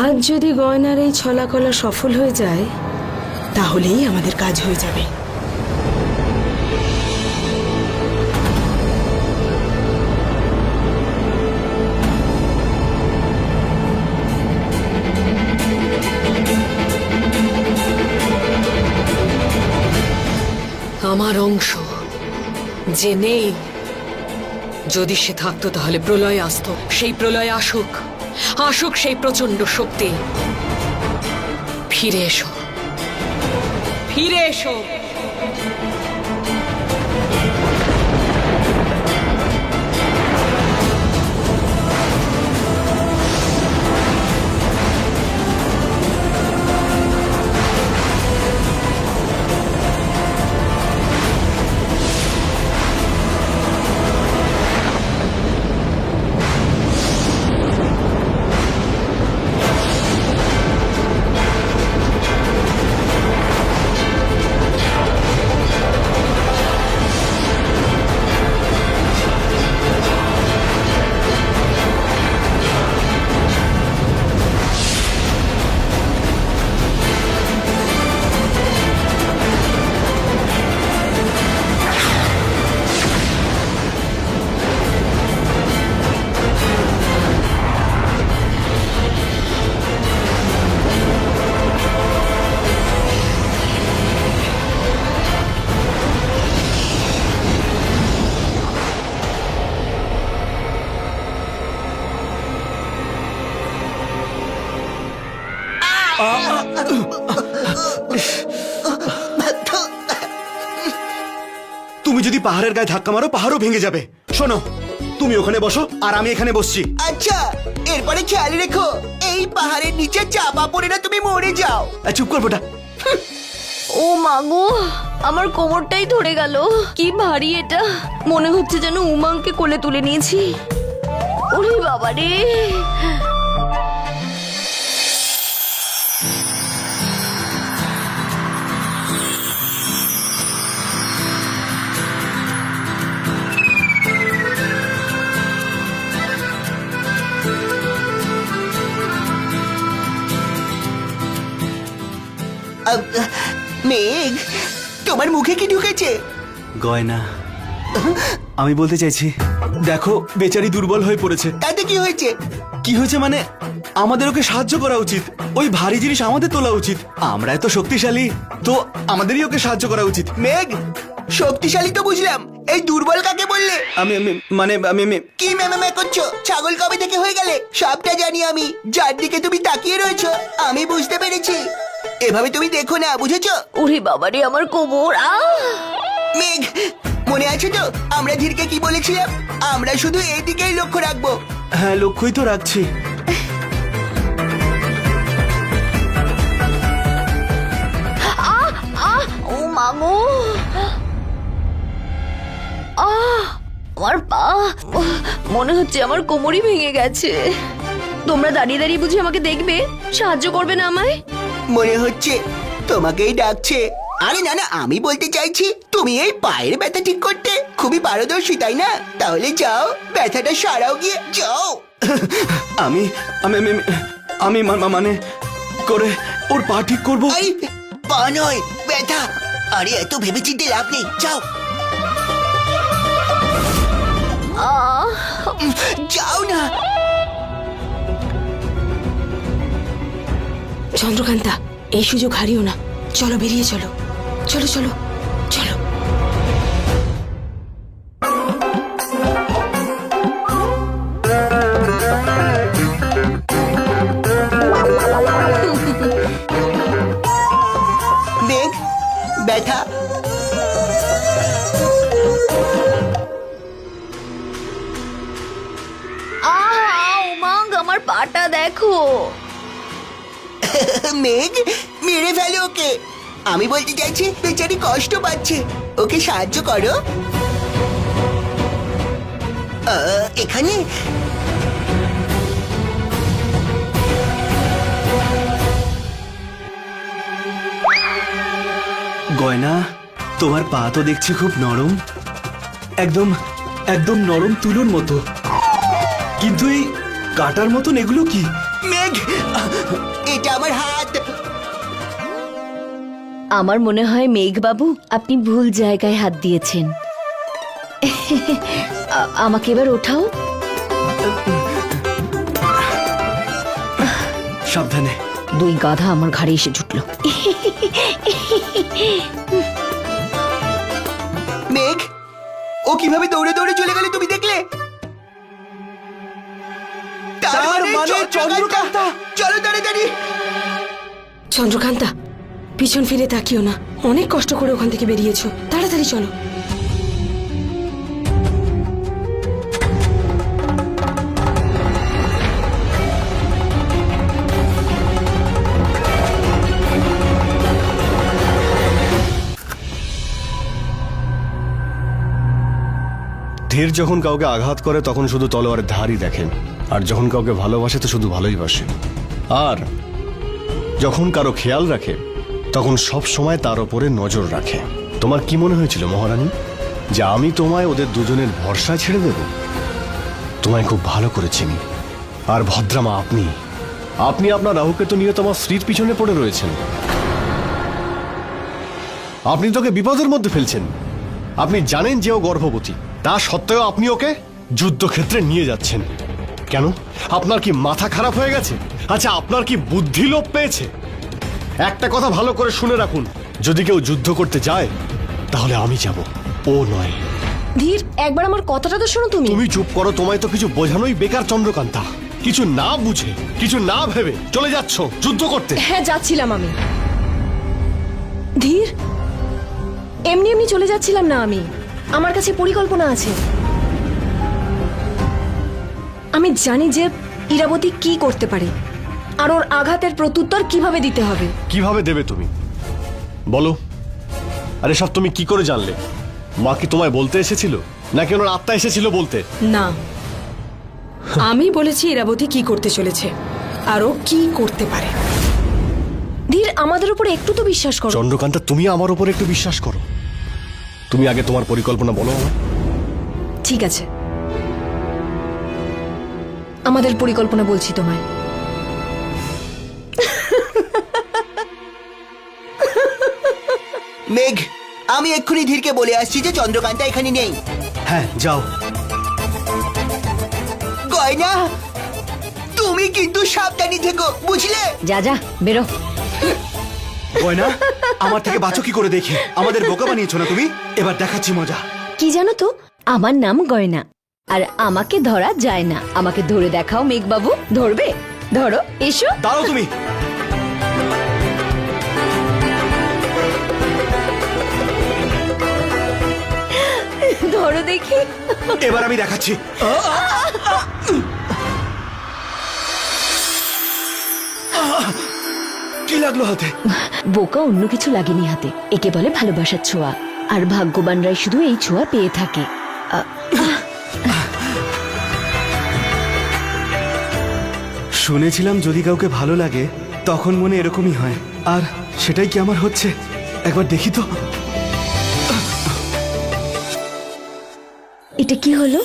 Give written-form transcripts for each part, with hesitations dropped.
আজ যদি গয়নার এই ছলাকলা সফল হয়ে যায় তাহলেই আমাদের কাজ হয়ে যাবে। আমার অংশ যে নেই, যদি সে থাকতো তাহলে প্রলয় আসতো। সেই প্রলয় আসুক, আসুক সেই প্রচন্ড শক্তি। ফিরে এসো, ফিরে এসো। তুমি যদি পাহাড়ের গায়ে ধাক্কা মারো পাহাড়ও ভেঙে যাবে। শোনো, তুমি ওখানে বসো আর আমি এখানে বসছি। আচ্ছা, এরপরে খেয়াল রেখো এই পাহাড়ের নিচে চাপা পড়ে না তুমি মরে যাও। চুপ কর বেটা। ও মাগো, আমার কোমরটাই ধরে গেল। কি ভারী এটা, মনে হচ্ছে যেন উমাংকে কোলে তুলে নিয়েছি। ওরে বাবা রে। মেঘ, তোমার মুখে কি ঢুকেছে? গয়না। আমি বলতে চাইছি, দেখো বেচারি দুর্বল হয়ে পড়েছে। তাতে কি হয়েছে? কি হয়েছে মানে, আমাদের ওকে সাহায্য করা উচিত। ওই ভারী জিনিস আমাদের তোলা উচিত। আমরা এত শক্তিশালী, তো আমাদেরই ওকে সাহায্য করা উচিত। মেঘ, শক্তিশালী তো বুঝলাম, এই দুর্বল কাকে বললে? আমি কি ম্যামে করছো? ছাগল কবে থেকে হয়ে গেলে? সবটা জানি আমি। যার দিকে তুমি তাকিয়ে রয়েছো আমি বুঝতে পেরেছি। এভাবে তুমি দেখো না, বুঝেছো? ওরে বাবা রে, আমার কোমর। মেঘ, মনে আছে তো আমরা ধীরকে কি বলেছিলাম? আমরা শুধু এদিকেই লক্ষ্য রাখবো। হ্যাঁ, লক্ষ্যই তো রাখছি। ও মাগো, আমার পা, মনে হচ্ছে আমার কোমরই ভেঙে গেছে। তোমরা দাঁড়িয়ে দাঁড়িয়ে বুঝি আমাকে দেখবে, সাহায্য করবে না আমায়? মনে হচ্ছে তোমাকেই ডাকছে। আরে না না, আমি বলতে চাইছি তুমি এই পায়ের ব্যথা ঠিক করতে খুবই পারদর্শী, তাই না? তাহলে যাও, ব্যথাটা সারাও গিয়ে যাও। আমি আমি আমি- আমি মানে করে ওর পা ঠিক করবো। এই পা নয়, ব্যথা। আরে এত ভেবেচিন্তে লাভ নেই, যাও যাও না। চন্দ্রকান্তা, এই সুযোগ হারিও না। চলো, বেরিয়ে চলো, চলো চলো চলো। মেঘ, ব্যথা। উমাঙ্গ, আমার পাটা দেখো। মেঘ, মেরে ফেলো ওকে। আমি বলতে চাইছি বেচারি কষ্ট পাচ্ছে, ওকে সাহায্য করো। এখানে গয়না, তোমার পা তো দেখছি খুব নরম, একদম একদম নরম তুলোর মতো। কিন্তু এই কাটার মতন এগুলো কি? মেঘ, মেঘ, এটা আমার হাত। আমার মনে হয় মেঘবাবু আপনি ভুল জায়গায় হাত দিয়েছেন। আমাকে এবার ওঠাও। সাবধানে। দুই গাধা আমার ঘাড়ে এসে জুটলো। মেঘ, ও কিভাবে দৌড়ে দৌড়ে চলে গেল তুমি দেখলে? তার মানে চন্দ্রকান্তা। চলো তাড়াতাড়ি। চন্দ্রকান্তা, পিছন ফিরে তাকিও না। অনেক কষ্ট করে ওখান থেকে বেরিয়েছো, তাড়াতাড়ি চলো। ধীর যখন কাউকে আঘাত করে তখন শুধু তলোয়ারের ধারই দেখেন, আর যখন কাউকে ভালোবাসে তো শুধু ভালোই বাসে। আর যখন কারো খেয়াল রাখে তখন সব সময় তার ওপরে নজর রাখে। তোমার কি মনে হয়েছিল মহারানী, যে আমি তোমায় ওদের দুজনের ভরসায় ছেড়ে দেব? তোমায় খুব ভালো করে চিনি। আর ভদ্রামা আপনি আপনি আপনার রাহুকেতু নিয়ে তোমার স্ত্রীর পিছনে পড়ে রয়েছেন। আপনি তোকে বিপদের মধ্যে ফেলছেন। আপনি জানেন যে ও গর্ভবতী, তা সত্ত্বেও আপনি ওকে যুদ্ধক্ষেত্রে নিয়ে যাচ্ছেন কেন? আপনার কি মাথা খারাপ হয়ে গেছে? আচ্ছা, আপনার কি বুদ্ধি লোপ পেয়েছে? একটা কথা ভালো করে শুনে রাখুন, যদি কেউ যুদ্ধ করতে যায় তাহলে আমি যাব, ও নয়। ধীর, একবার আমার কথাটা তো শোনো তুমি। তুমি চুপ করো, তোমায় তো কিছু বোঝানোই বেকার চন্দ্রকান্তা। কিছু না বুঝে, কিছু না ভেবে চলে যাচ্ছ যুদ্ধ করতে। হ্যাঁ, যাচ্ছিলাম আমি। ধীর, এমনি এমনি চলে যাচ্ছিলাম না আমি। আমার কাছে পরিকল্পনা আছে। আমি জানি যে ইরাবতী কি করতে পারে, আর ওর আঘাতের প্রত্যুত্তর কিভাবে দিতে হবে। কিভাবে দেবে তুমি বলো? আরে সব তুমি কি করে জানলে? মা কি তোমায় বলতে এসেছিল, নাকি ওনার আত্মা এসেছিল বলতে? না, আমি বলেছি ইরাবতী কি করতে চলেছে আর ও কি করতে পারে। ধীর, আমাদের উপর একটু তো বিশ্বাস করো। চন্দ্রকান্তা, তুমি আমার উপর একটু বিশ্বাস করো। তুমি আগে তোমার পরিকল্পনা বলো আমায়। ঠিক আছে, আমাদের পরিকল্পনা বলছি তোমায়। মেঘ, আমি এক্ষুনি ধীরকে বলে আসছি যে চন্দ্রকান্তা এখানে নেই। হ্যাঁ, যাও। গয়না, তুমি কিন্তু সাবধানী থেকো, বুঝলে? যা যা, বেরো। গয়না, আমার থেকে বাঁচো কি করে দেখি। আমাদের বোকা বানিয়েছো না তুমি। এবার দেখাচ্ছি মজা। কি জানো তো, আমার নাম গয়না, আর আমাকে ধরা যায় না। আমাকে ধরে দেখাও মেঘবাবু। ধরবে? ধরো, এসো। দাঁড়াও তুমি। ধরো দেখি। এবার আমি দেখাচ্ছি। কি লাগলো হাতে? বোকা, অন্য কিছু লাগেনি হাতে। একে বলে ভালোবাসার ছোঁয়া, আর ভাগ্যবানরাই শুধু এই ছোঁয়া পেয়ে থাকে। শুনেছিলাম যদি কাউকে ভালো লাগে তখন মনে এরকমই হয়, আর সেটাই কি আমার হচ্ছে। একবার দেখি তো। এটা কি হলো?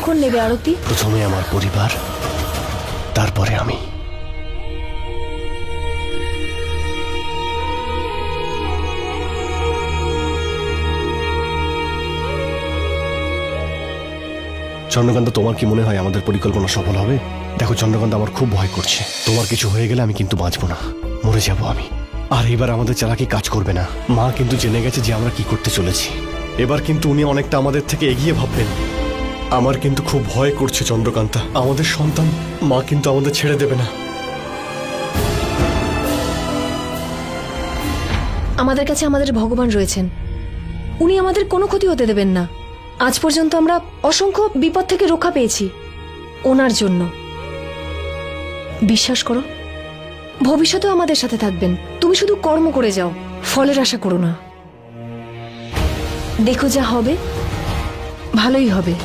কতক্ষণ নেবে আরতি? প্রথমে আমার পরিবার, তারপরে আমি। চন্দ্রকান্ত, তোমার কি মনে হয় আমাদের পরিকল্পনা সফল হবে? দেখো চন্দ্রকান্ত, আমার খুব ভয় করছে। তোমার কিছু হয়ে গেলে আমি কিন্তু বাঁচবো না, মরে যাব আমি। আর এবার আমাদের চালাকি কাজ করবে না। মা কিন্তু জেনে গেছে যে আমরা কি করতে চলেছি। এবার কিন্তু উনি অনেকটা আমাদের থেকে এগিয়ে ভাববেন। আমার কিন্তু খুব ভয় করছে চন্দ্রকান্তা। আমাদের সন্তান, মা কিন্তু আমাদের ছেড়ে দেবে না। আমাদের কাছে আমাদের ভগবান রয়েছেন, উনি আমাদের কোনো ক্ষতি হতে দেবেন না। আজ পর্যন্ত আমরা অসংখ্য বিপদ থেকে রক্ষা পেয়েছি ওনার জন্য। বিশ্বাস করো, ভবিষ্যতেও আমাদের সাথে থাকবেন। তুমি শুধু কর্ম করে যাও, ফলের আশা করো না। দেখো যা হবে ভালোই হবে।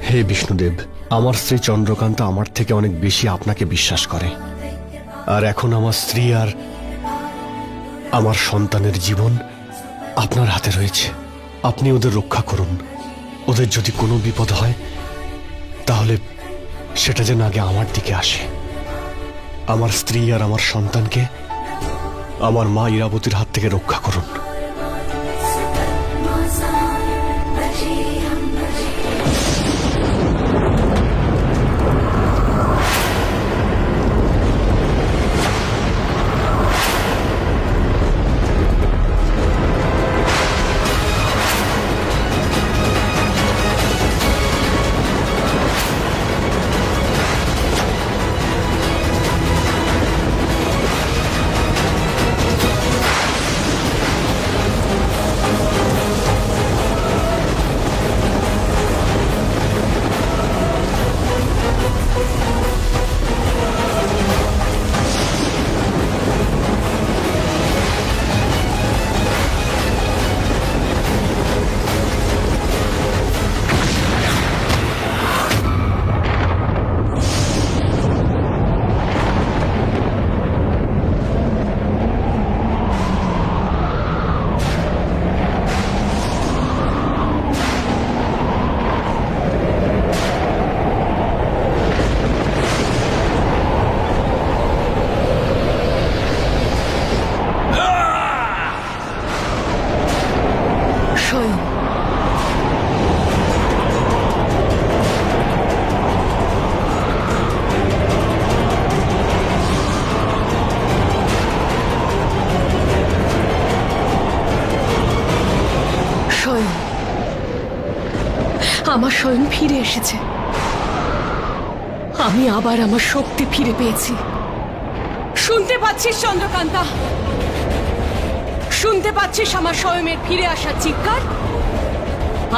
হে বিষ্ণুদেব, আমার স্ত্রী চন্দ্রকান্তা আমার থেকে অনেক বেশি আপনাকে বিশ্বাস করে। আর এখন আমার স্ত্রী আর আমার সন্তানের জীবন আপনার হাতে রয়েছে। আপনি ওদের রক্ষা করুন। ওদের যদি কোনো বিপদ হয় তাহলে সেটা যেন আগে আমার দিকে আসে। আমার স্ত্রী আর আমার সন্তানকে আমার মা ইরাবতীর হাত থেকে রক্ষা করুন। আমার স্বয়ং ফিরে এসেছে। আমি আবার আমার শক্তি ফিরে পেয়েছি। শুনতে পাচ্ছিস চন্দ্রকান্তা? শুনতে পাচ্ছিস আমার স্বয়মের ফিরে আসার চিৎকার?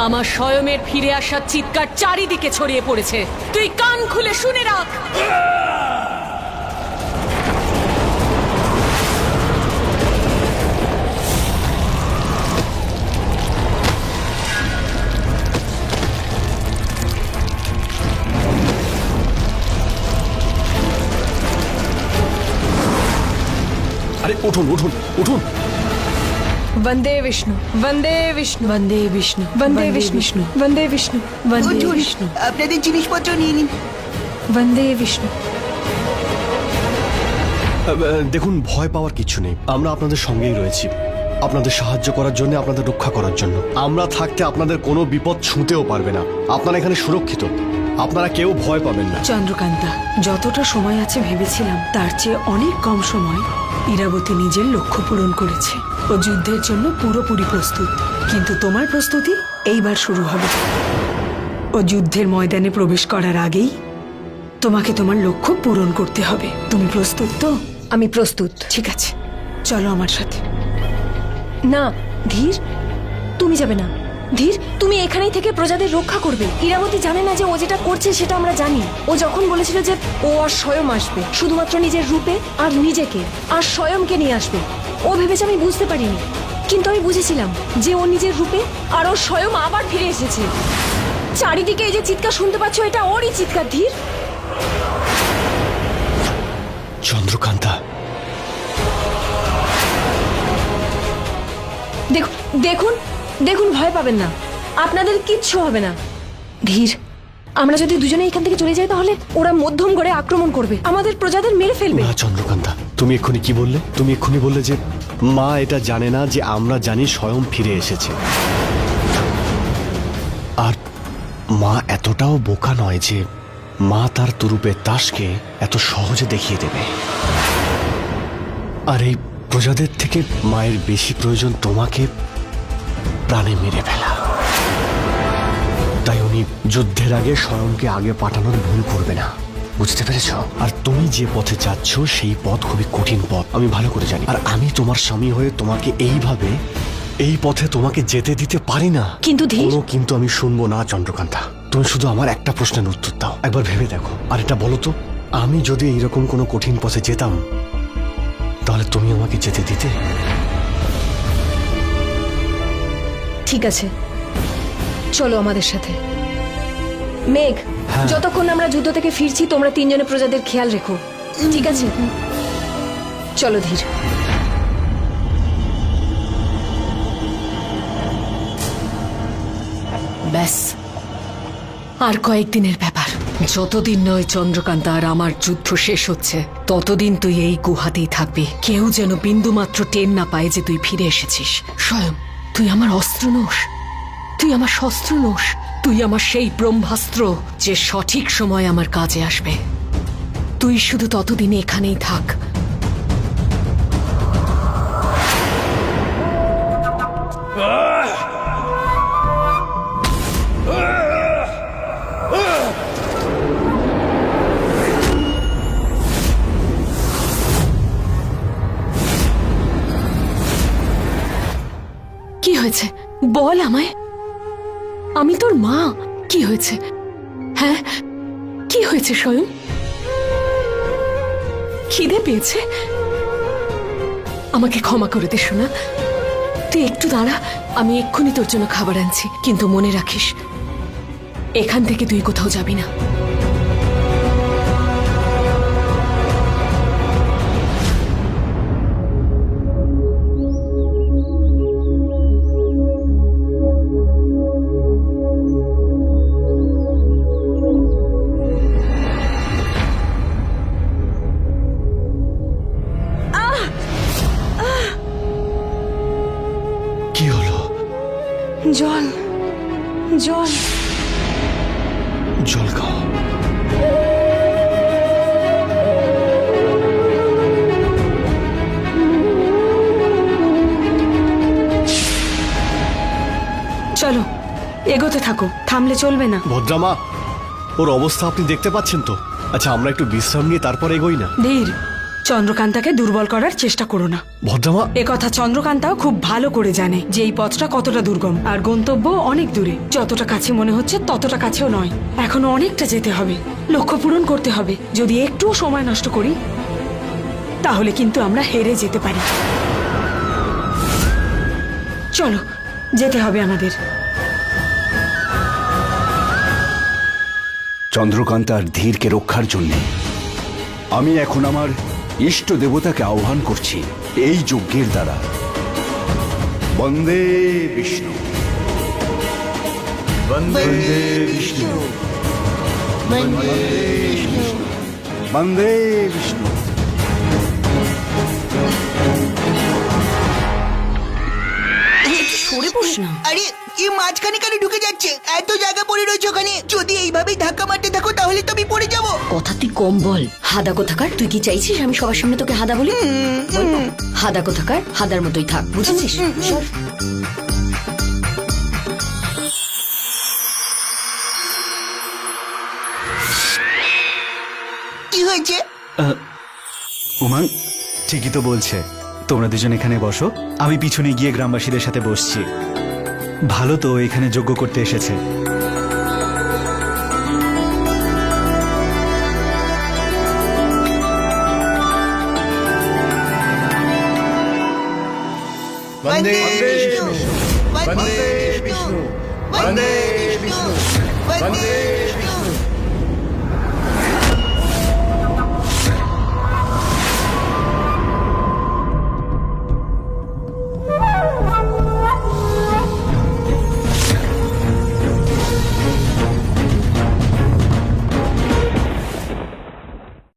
আমার স্বয়মের ফিরে আসার চিৎকার চারিদিকে ছড়িয়ে পড়েছে। তুই কান খুলে শুনে রাখ। আরে উঠুন উঠুন উঠুন। বন্দে বিষ্ণু, বন্দে বিষ্ণু, বন্দে বিষ্ণু, বন্দে বিষ্ণু, বন্দে বিষ্ণু, বন্দে উঠুন, বিষ্ণু, আপনাদের জিনিসপত্র নিয়ে নিন। বন্দে বিষ্ণু। দেখুন, ভয় পাওয়ার কিছু নেই। আমরা আপনাদের সঙ্গেই রয়েছি, আপনাদের সাহায্য করার জন্য, আপনাদের রক্ষা করার জন্য। আমরা থাকতে আপনাদের কোনো বিপদ ছুঁতেও পারবে না। আপনারা এখানে সুরক্ষিত, আপনারা কেউ ভয় পাবেন না। চন্দ্রকান্তা, যতটা সময় আছে ভেবেছিলাম তার চেয়ে অনেক কম সময় ইরাবতী নিজের লক্ষ্য পূরণ করেছে। ও যুদ্ধের জন্য পুরোপুরি প্রস্তুত, কিন্তু তোমার প্রস্তুতি এইবার শুরু হবে। ও যুদ্ধের ময়দানে প্রবেশ করার আগেই তোমাকে তোমার লক্ষ্য পূরণ করতে হবে। তুমি প্রস্তুত তো? আমি প্রস্তুত। ঠিক আছে, চলো আমার সাথে। না ধীর, তুমি যাবে না। ধীর, তুমি এখানেই থেকে প্রজাদের রক্ষা করবে। ইরাবতী জানে না যে ও যেটা করছে সেটা আমরা জানি। ও যখন বলেছিল যে ও আর স্বয়ং আসবে, শুধুমাত্র নিজের রূপে আর নিজেকে আর স্বয়ংকে নিয়ে আসবে, ও ভেবেছে আমি বুঝতে পারিনি। কিন্তু আমি বুঝেছিলাম যে ও নিজের রূপে আর ও স্বয়ং আবার ফিরে এসেছে। চারিদিকে এই যে চিৎকার শুনতে পাচ্ছ, এটা ওরই চিৎকার ধীর। চন্দ্রকান্তা, দেখুন দেখুন দেখুন, ভয় পাবেন না, আপনাদের কিচ্ছু হবে না। ধীর, আমরা যদি দুজনে এখান থেকে চলে যাই তাহলে ওরা মধ্যম গড়ে আক্রমণ করবে, আমাদের প্রজাদের মেরে ফেলবে। না চন্দ্রকান্তা, তুমি এক্ষুনি কি বললে? তুমি এক্ষুনি বললে যে মা এটা জানে না যে আমরা জানি স্বয়ং ফিরে এসেছে। আর মা এতটাও বোকা নয় যে মা তার তুরুপের তাসকে এত সহজে দেখিয়ে দেবে। আর এই প্রজাদের থেকে মায়ের বেশি প্রয়োজন তোমাকে প্রাণে মেরে ফেলা। তাই উনি যুদ্ধের আগে স্বয়ংকে আগে পাঠানোর ভুল করবে না, বুঝতে পেরেছ? আর তুমি যে পথে যাচ্ছ সেই পথ খুবই কঠিন পথ, আমি ভালো করে জানি। আর আমি তোমার স্বামী হয়ে তোমাকে এইভাবে এই পথে তোমাকে যেতে দিতে পারি না। কিন্তু ধীর, কোনো কিন্তু আমি শুনবো না চন্দ্রকান্তা। তুমি শুধু আমার একটা প্রশ্নের উত্তর দাও, একবার ভেবে দেখো। আর এটা বলো তো, আমি যদি এইরকম কোনো কঠিন পথে যেতাম তাহলে তুমি আমাকে যেতে দিতে? ঠিক আছে, চলো আমাদের সাথে। মেঘ, যতক্ষণ আমরা যুদ্ধ থেকে ফিরছি তোমরা তিনজনে প্রজাদের খেয়াল রেখো, ঠিক আছে? চলো ধীর। ব্যাস, আর কয়েকদিনের ব্যাপার। যতদিন নয় চন্দ্রকান্তা আর আমার যুদ্ধ শেষ হচ্ছে ততদিন তুই এই গুহাতেই থাকবি। কেউ যেন বিন্দুমাত্র টের না পায় যে তুই ফিরে এসেছিস। স্বয়ং তুই আমার অস্ত্র নোস, তুই আমার শস্ত্র নোস, তুই আমার সেই ব্রহ্মাস্ত্র যে সঠিক সময় আমার কাজে আসবে। তুই শুধু ততদিন এখানেই থাক। কি হয়েছে বল আমায়, আমি তোর মা। কি হয়েছে? হ্যাঁ, কি হয়েছে স্বয়ং? খিদে পেয়েছে? আমাকে ক্ষমা করে দে সোনা, তুই একটু দাঁড়া, আমি এক্ষুনি তোর জন্য খাবার আনছি। কিন্তু মনে রাখিস, এখান থেকে তুই কোথাও যাবি না। কি হলো? জল, জল। জল খাও। চলো এগোতে থাকো, থামলে চলবে না। ভদ্রামা, ওর অবস্থা আপনি দেখতে পাচ্ছেন তো। আচ্ছা, আমরা একটু বিশ্রাম নিয়ে তারপর এগোই না? ধীর, চন্দ্রকান্তাকে দুর্বল করার চেষ্টা করো না। ভদ্রামা, কথা চন্দ্রকান্তাও খুব ভালো করে জানে যে এই পথটা কতটা দুর্গম আর গন্তব্য অনেক দূরে। যতটা কাছে মনে হচ্ছে ততটা কাছেও নয়, এখনো অনেকটা যেতে হবে, লক্ষ্য পূরণ করতে হবে। যদি একটুও সময় নষ্ট করি তাহলে কিন্তু আমরা হেরে যেতে পারি। চলো, যেতে হবে আমাদের। চন্দ্রকান্তার ধীরকে রক্ষার জন্য আমি এখন আমার ইষ্ট দেবতাকে আহ্বান করছি এই যজ্ঞের দ্বারা। বন্দে বিষ্ণু, বন্দে বিষ্ণু, বন্দে বিষ্ণু, বন্দে বিষ্ণু। সরে বস না। আরে এই মাঝখানে কেন ঢুকে যাচ্ছে? এত জায়গা পড়ে রয়েছে ওখানে, যদি এইভাবেই ধাক্কা মারতে থাকো তাহলে তো আমি পড়ে যাবো। কথা তুই কম বল। হাদা কোথাকার, তুই কি চাইছিস আমি সবার সামনে তোকে হাদা বলি? বল, হাদা কোথাকার হাদার মতোই থাক, বুঝেছিস? সর। কি হয়েছে? উমাং ঠিকই তো বলছে। তোমরা দুজন এখানে বসো, আমি পিছনে গিয়ে গ্রামবাসীদের সাথে বসছি। ভালো তো এখানে যজ্ঞ করতে এসেছে। বন্দে বিষ্ণু বন্দে বিষ্ণু বন্দে বিষ্ণু বন্দে বিষ্ণু